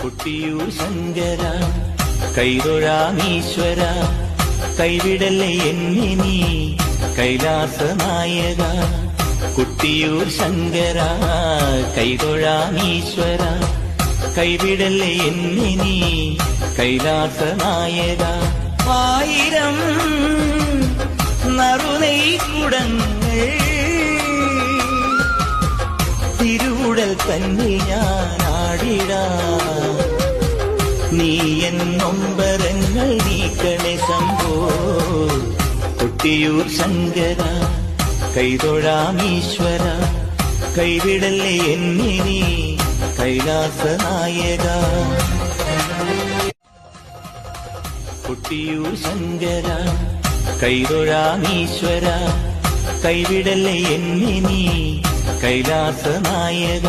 കൊട്ടിയൂർ ശങ്കര കൈതൊഴാമീശ്വര കൈവിടല്ലേ എന്നെ നീ കൈലാസനായക. കൊട്ടിയൂർ ശങ്കര കൈതൊഴാമീശ്വര കൈവിടല്ലേ എന്നെ നീ കൈലാസനായക. ആയിരം നറുനെയ്ക്കുടങ്ങൾ തിരുവുടൽ തന്നിൽ ഞാൻ ആടിടാ. നീ എന്നൊമ്പരങ്ങൾ നീക്കണേ ശംഭോ. കൊട്ടിയൂർ ശങ്കര കൈതൊഴാമീശ്വര കൈവിടല്ലേ എന്നെ നീ കൈലാസനായക. കൊട്ടിയൂർ ശങ്കര കൈതൊഴാമീശ്വര കൈവിടല്ലേ എന്നെ നീ കൈലാസനായക.